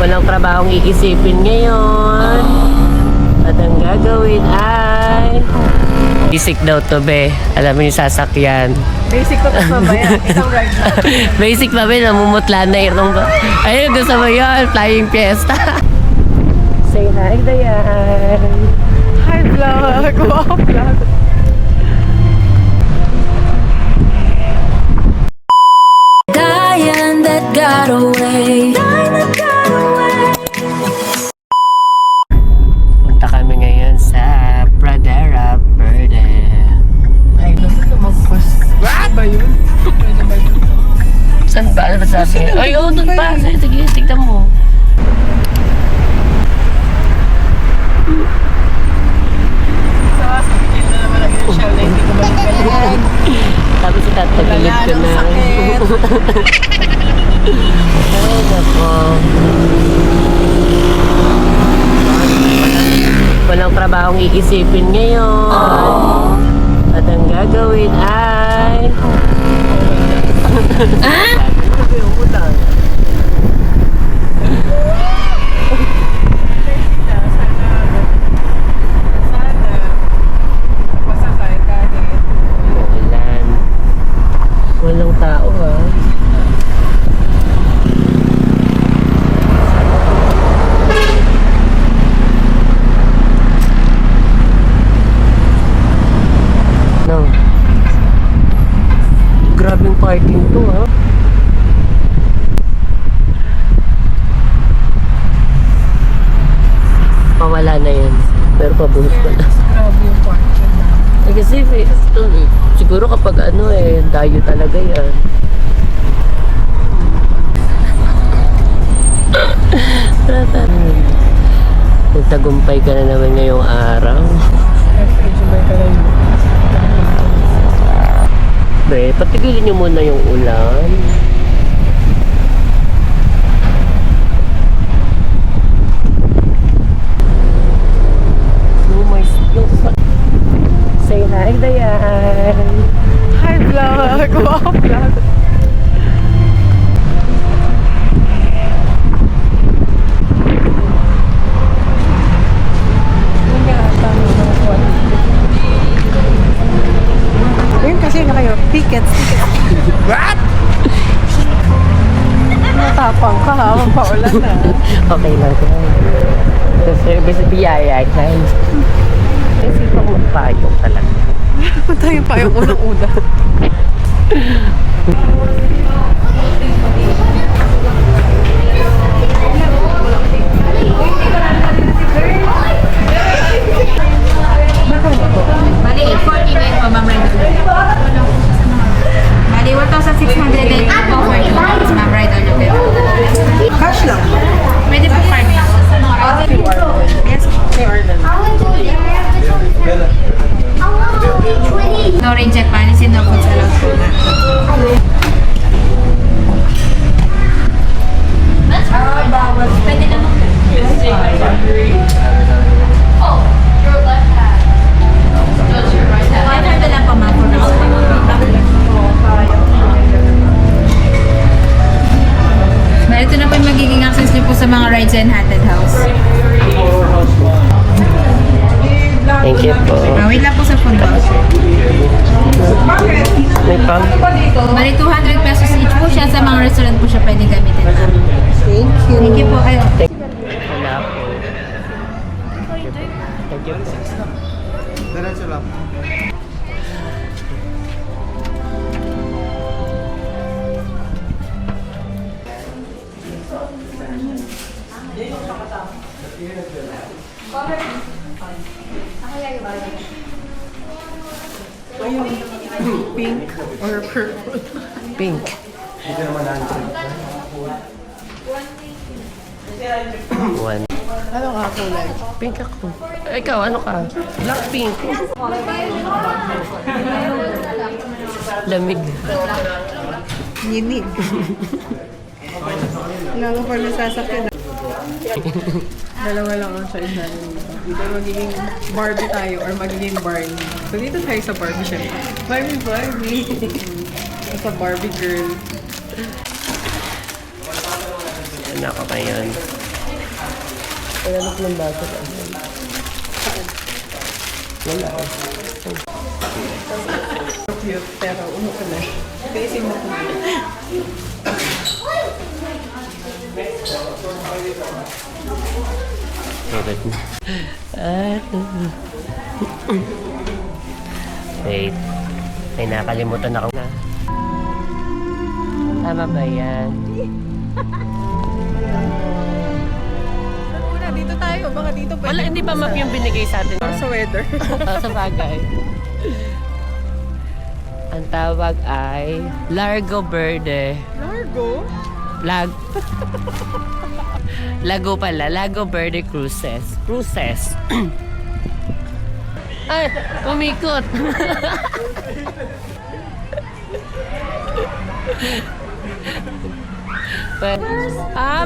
Walang trabahong iisipin ngayon. At ang gagawin ay... Basic daw to, be. Alam mo yung sasakyan. Basic ko pa ba yan? Isang ride na. Basic pa, be. Namumutla na itong... Ayun, gusto mo yun. Flying fiesta. Say hi, Dayan. Hi, vlog. Wow, vlog. Diane that got away. Punta kami ngayon sa Pradera Verde. Ay, gusto ko mag-post. What ba yun? Pwede ba yun? Saan ba? Ano ba sabi? Ay, oo, doon pa. Sige, tignan mo. Sa sakit na naman ang initial na hindi ko balik-balik. Tapos itatagilid Wala ko ng na. sakit. Ay, nako. Walang trabahong iisipin ngayon. At ang gagawin ay... Sana. Masakay kahit. Ulan. Walang tao, ha? No. Grabing parking to, ha? Mawala na yan. Pero pabuhos ko na. Grabe yung portion na. Eh, kasi ito, siguro kapag ano dayo talaga yan. Nagtagumpay ka na naman ngayong araw. Enjoy ka lang. Be, patigilin niyo muna yung ulan. Oh my God. Say hi, Dayan. Hi, vlog. Wow, vlog. Ayun kasi na kayo. Tickets. What? Matapang ka ha. Magpaulan na. Okay lang yan. Kasi basta biyaya yan. Kasi pang magpayong talaga. Tayo pa yung unang-una. Bali, 849 po, Ma'am Ride. Bali, 1,608 po for you, Ma'am Ride on your bill. Cash lang. Pwede po card. Yes. No reject policy, no foods allowed po na. Pwede naman. Oh, your left hand. Goes your right hand. Right hand na lang po, ma'am. Bali, ito na po yung magiging access niyo po sa mga rides and haunted house. Thank you po. Wait lang po sa phone voucher. May pang? Bali, 200 pesos each po siya. Sa mga restaurant po siya pwedeng gamitin. Thank you. Thank you po kayo. Wala po. Thank you. Diretso lang. Pink or purple? Pink. Hindi naman natin. One. Ano nga kulay? Pink ako. Ikaw, ano ka? Black pink. Lamig. Yinig. Lalo pa nasasakyan. Dalawa lang ang choice natin dito. Either magiging Barbie tayo or magiging Barney. So dito tayo sa Barbie siya. Barbie! Sa Barbie girl. Ano ako ngayon? Palalok ng baso ka. Wala. Cute, pero umuko na. Facing mo ko. Bakit? Wait. May nakalimutan ako na. Tama ba yan? Una, dito tayo. Baka dito pwede. Wala, hindi ba map yung binigay sa atin? Sa weather. Sa bagay. Ang tawag ay Largo Verde. Largo? Lago pala. Lago Verde Cruises. Cruises. Ay, umikot.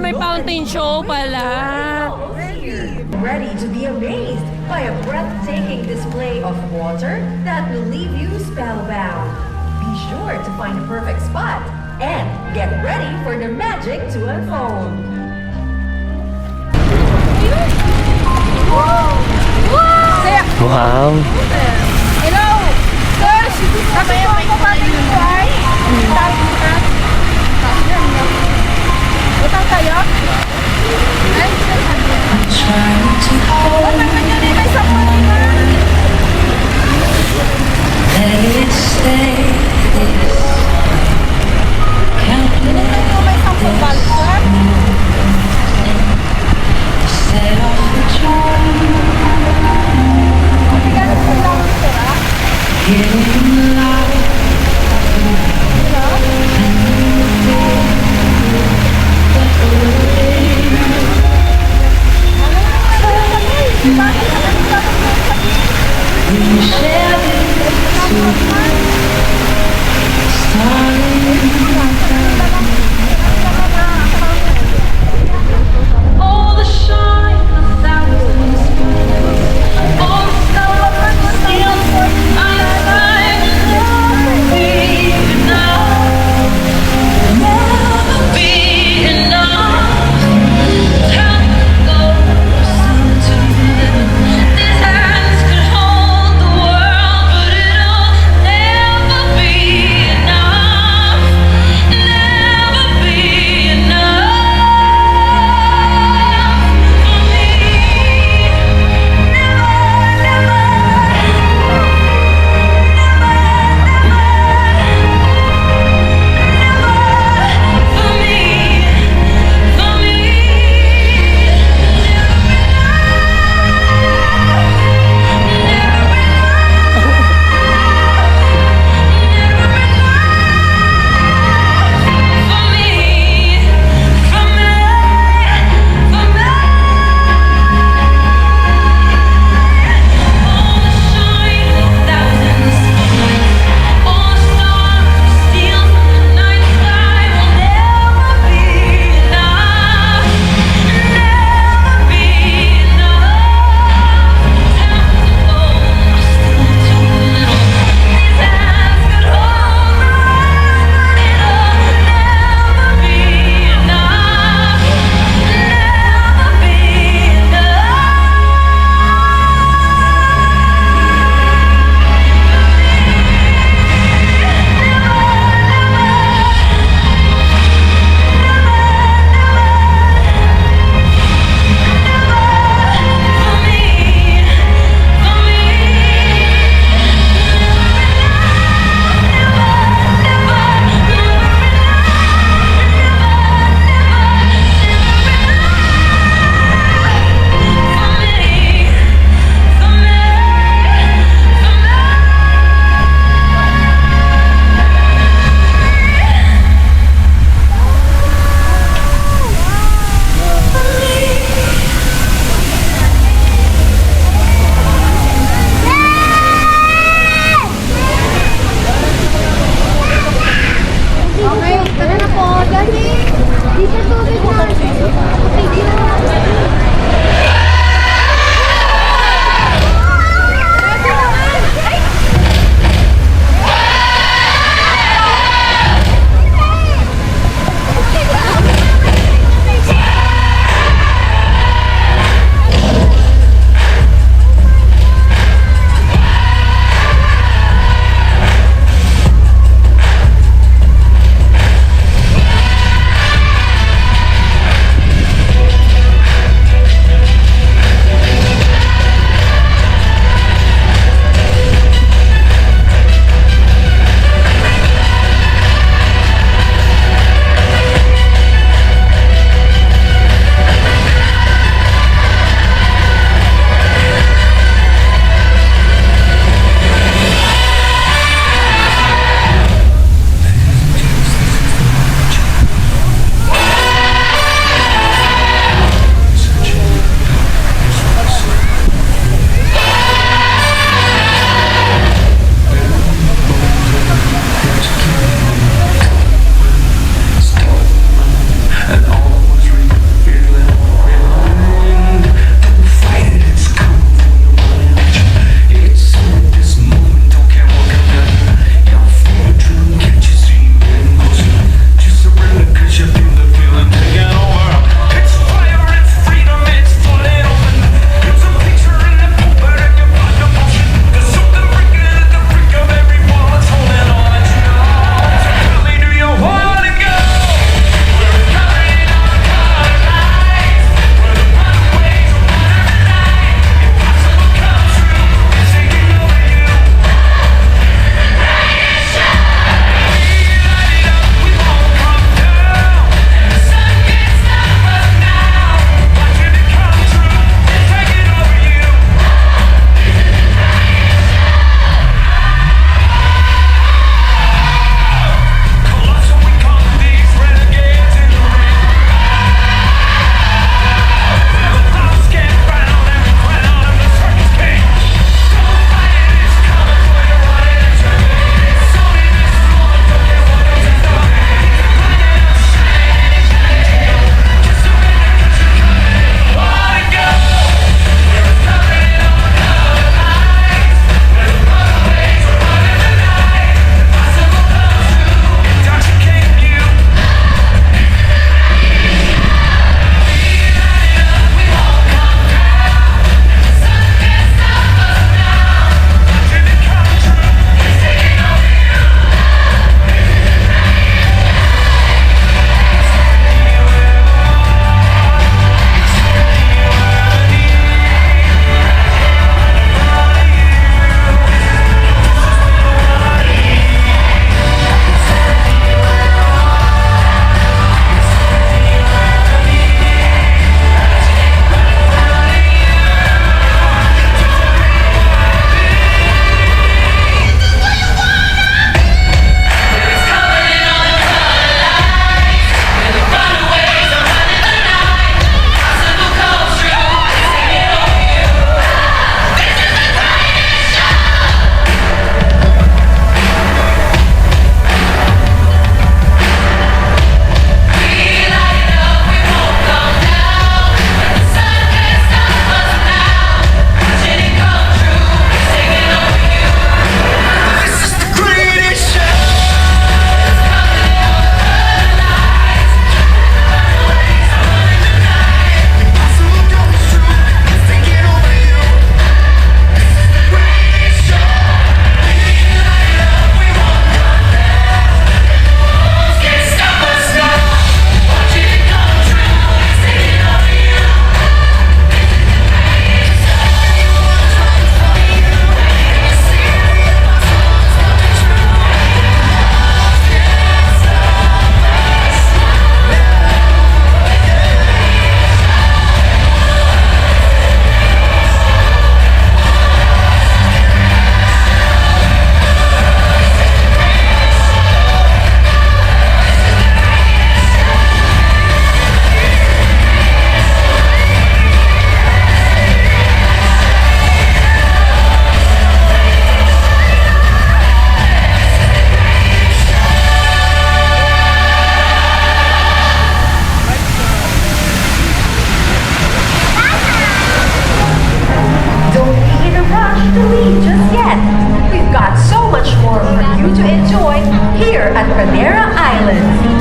May fountain show pala. Ready to be amazed by a breathtaking display of water that will leave you spellbound. Be sure to find the perfect spot and get ready for the magic to unfold. Wow. Hello! Sir, kasi po ako ba yung buhay? Utang kayo? Ay, ba't naman yun may isang kanina? Tinignan nyo may isang pagbalsar? Ganun po lang, sir, ah?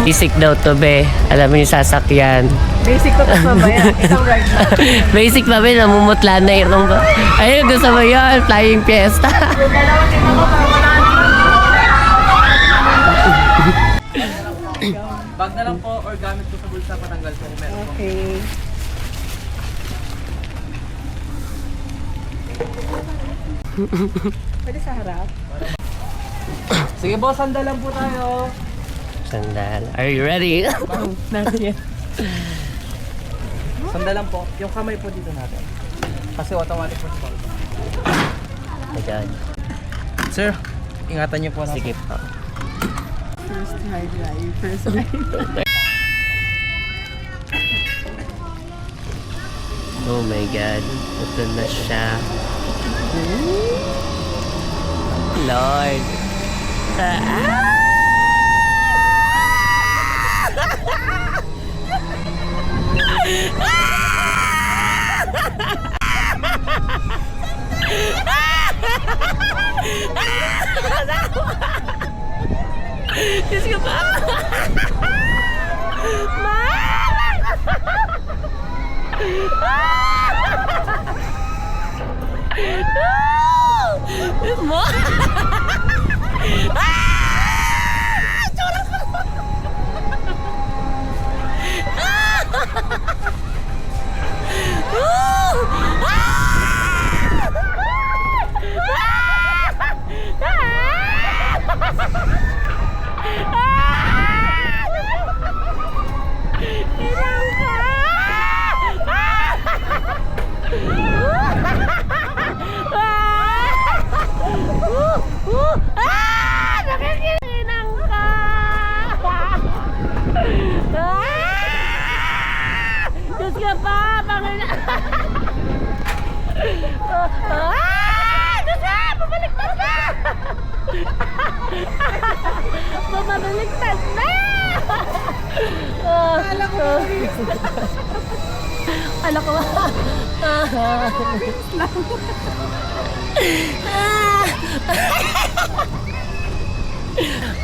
Basic daw to, be. Alam mo yung sasakyan. Basic to tapos mamaya. Isang ride na. Basic pa, be. Namumutla na irong ba? Ayun, gusto mo yun. Flying fiesta. Bag na lang po or gamit ko sa bulsa patanggal po. Meron po. Okay. Pwede sa harap? Sige boss, sandal lang po tayo. Sandal. Are you ready? Not yet. Sandal lang po. Yung kamay po dito natin. Kasi automatic po sa bag. Oh my God. Sir, ingatan niyo po na. Sige pa. First ride live. First ride. Oh my God. Ito na siya. Lord. Diyos ko pa. Mo! Nakikininang ka! Diyos ka pa! Panginoon! Diyos ka! Bumaliktad na! Bumaliktad na! Ala ko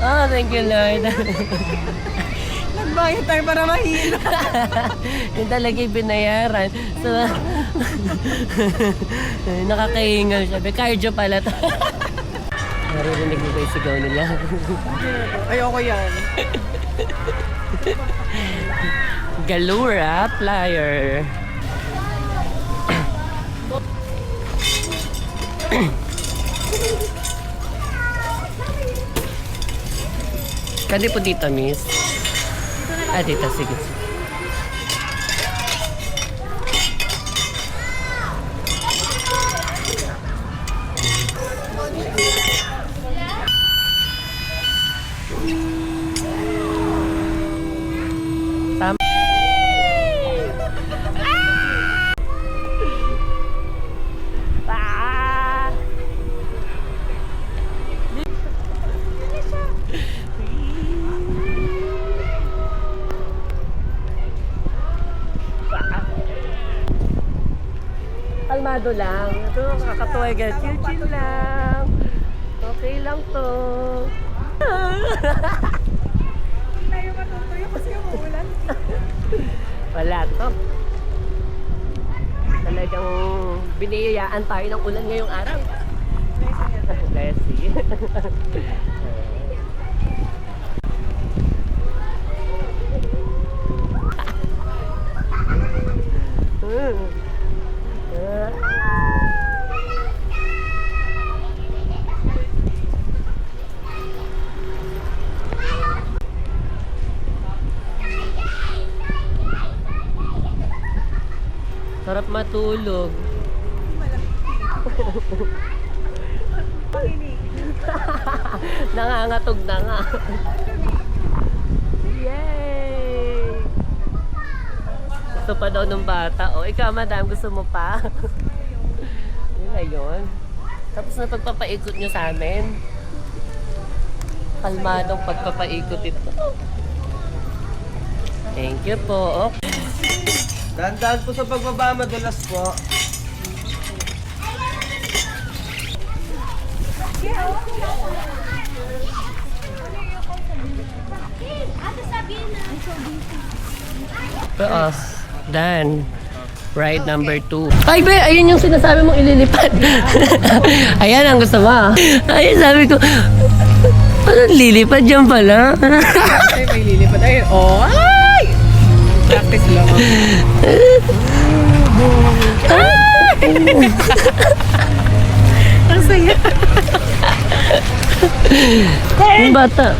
Oh, thank you, Lord. Nagbayad tayo para mahilo. Yun talaga yung binayaran. So, nakakahingal siya. Cardio pala to. Naririnig mo ba yung sigaw nila? Ayoko yan. Galura Flyer. Kali po dito, miss. Ah, dito. Sige. Tama. Ah! Kalmado lang. Ito, kakatuwa yan. Chill lang. Okay lang to. Hindi tayo matutuyo kasi umuulan. Wala to. Talagang biniyayaan tayo ng ulan ngayong araw. Blessy. Sarap matulog. Nangangatog na nga. Yay! Gusto pa daw ng bata. O, ikaw, madam, gusto mo pa? Yun na yun. Tapos na pagpapaikot nyo sa amin. Kalmadong pagpapaikot ito. Thank you po. Okay. Dahan-dahan po sa pagbaba, madulas po. Ate, Done. Ride number 2. Ay, be, ayun yung sinasabi mong ililipad. Ayan ang gusto mo. Ay, sabi ko, ano lilipad dyan pala? Ay, may lilipad. Ay, oh, ay! Practice lang. Ang saya. Yung bata.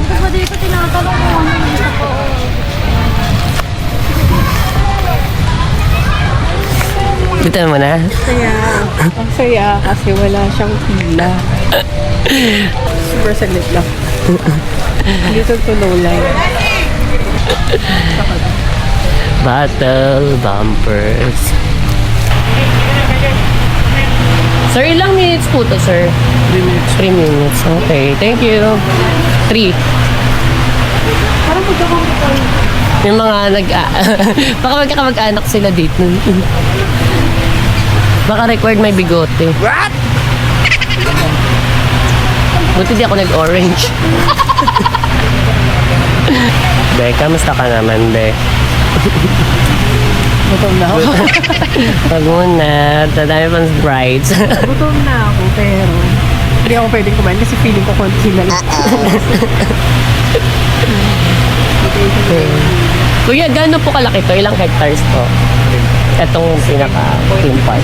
Kasi dito tinatanong mo ano yung isa ko. Dito mo na. Ang saya kasi wala siyang pila. Super saglit lang. Dito to no line. Battle bumpers. Sir, ilang minutes po to, sir? 3 minutes. 3 minutes. Okay, thank you. 3. Parang magkakamukha. Yung mga baka magkakamag-anak sila dito. Baka required may bigote. What? Buti di ako nag-orange. Be, kamusta ka naman, be? Gutom na ako. Pag muna, dadami pang brides. Gutom na ako, pero hindi ako pwedeng kumain kasi feeling ko konti na lang. Kuya, gaano po kalaki to? Ilang hectares to? Itong pinaka-theme park.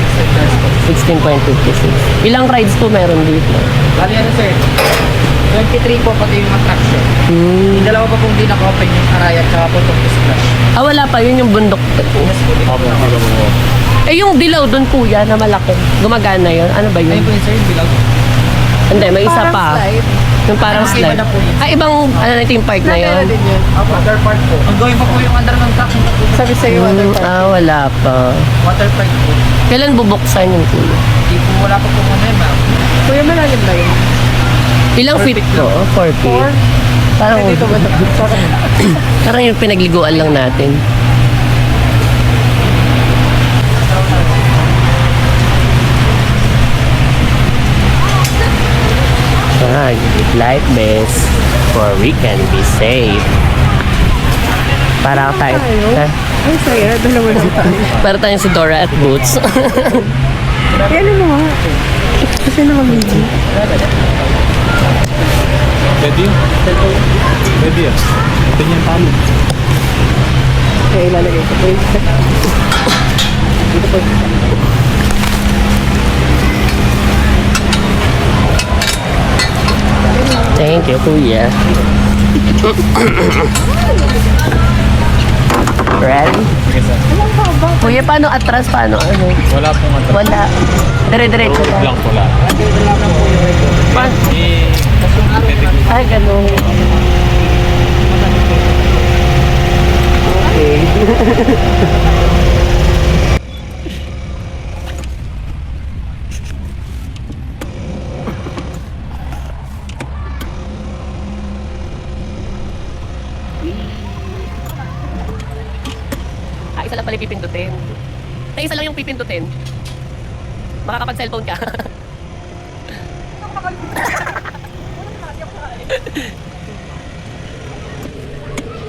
16.56. Ilang rides po meron dito? Bali ano sir? 23 po pati yung attraction. Yung dalawa pa pong di naka-open yung Araya at Putok to Splash. Ah, wala pa. Yun yung bundok. Eh, yung dilaw doon, kuya, na malaki. Gumagana yun. Ano ba yun? Ayun po yun sir, yung bilang. Hindi, may isa Parang pa. slide. Yung parang Iba slide. na po yun. Ah, ibang theme park na Natera yun? din yun. Water park po. Ang gawin pa po yung under ng truck. Sabi sa'yo, water park. Ah, wala pa. Water park po. Kailan bubuksan yung kuya? Hindi po wala pa po ano yun ma'am. Kuya, malalim ba yun? Ilang feet po? 4 feet. Parang, Dito ba? parang yung pinagliguan lang natin. Life best for we can be safe. Para tayo. Ha? Ay, saya. Dalawa lang tayo. Para tayong si Dora at Boots. Yan ano nga. Kasi naka-video. Pwede yun? Pwede yan. Ito niya yung talo. Kaya ilalagay ko. Wait. Dito po. Thank you, kuya. Ready? Kuya, paano atras? Paano ano? Wala pong atras. Wala. Dire-diretso lang. Lang po lang. Pa- Eh, Ay, ganun. Okay. Isa lang pala yung pipindutin. Ay, isa lang yung pipindutin. Makakapag-cellphone ka.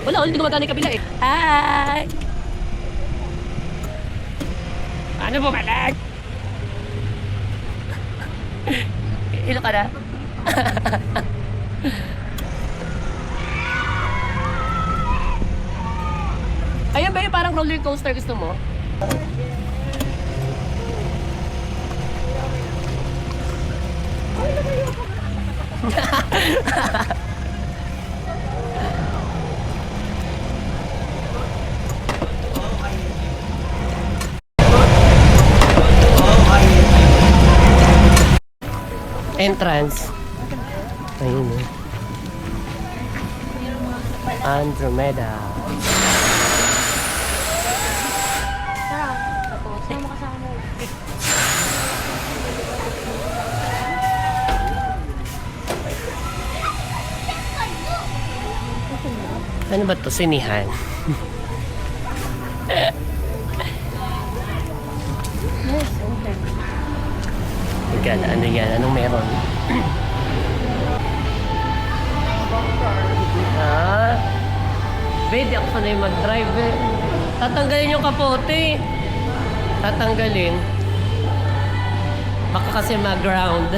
Wala, hindi gumagana yung kabila eh. Hi! Ano po malag? Ilo ka na? Ayan ba yung parang roller coaster gusto mo? Entrance. Ayun eh. Andromeda. Ano ba to? Sinihan. Gala, ano yan? Anong meron? Ah? Di ako sanay mag-drive eh. Tatanggalin yung kapote. Tatanggalin. Baka kasi mag-ground.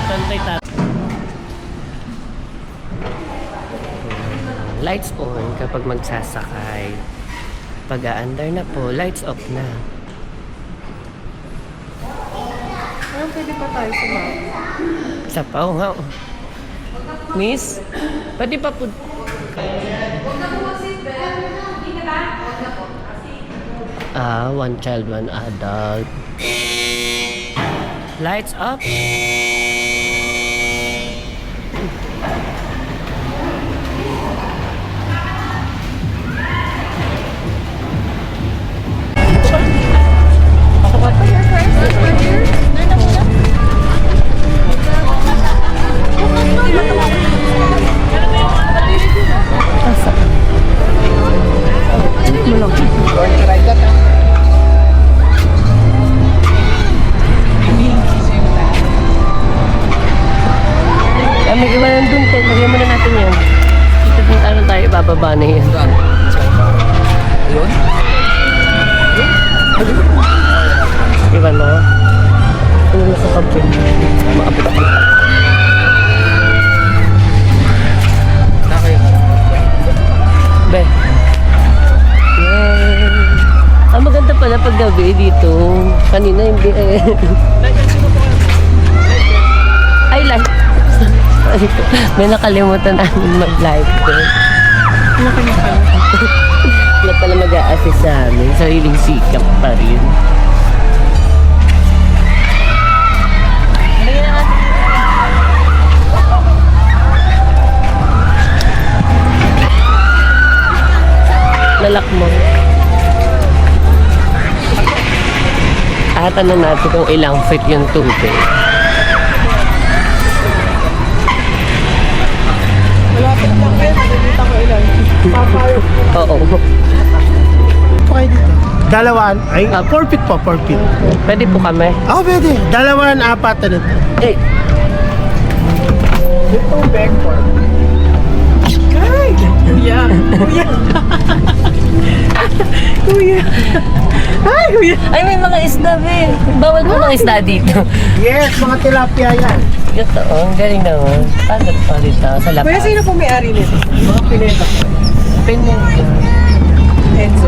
Santay tat. Lights on kapag magsasakay. Pag aandar na po, lights off na. Parang pwede pa tayo sa map. Isa pa, oh, nga. Oh. Miss, pwede pa po. One child, one adult. Lights up. May iwanan dun, Ted. Lagyan muna natin yan. Dito din ano tayo, bababa na yan. Ayun? Iwan mo. Ano na sa kabin? Makapit ako. Nakay. Be. Yan. Ang maganda pala pag gabi dito. Kanina hindi eh. Ay, light. May nakalimutan namin mag-live doon. Wala pala mag-a-assist sa amin. Sariling sikap pa rin. Lalak mo. Tanong natin kung ilang feet yung tubig. Malapit lang kayo. Nakikita ko ilan. Papayo. Oo. Okay dito. Dalawaan. Ay, 4 feet po, 4 feet. Pwede po kami. Pwede. Dalawaan, apat na ito. Eh, Ito, back for. Ay! Kuya! Kuya! Kuya! Ay, kuya! ay, may mga isda, be. Bawal po ng isda dito. Yes, mga tilapia yan. Ito, ang galing naman. Paano pa dito? Sa labas. Kuya, sino po may-ari nito? Mga pineta. Pinito. Enzo.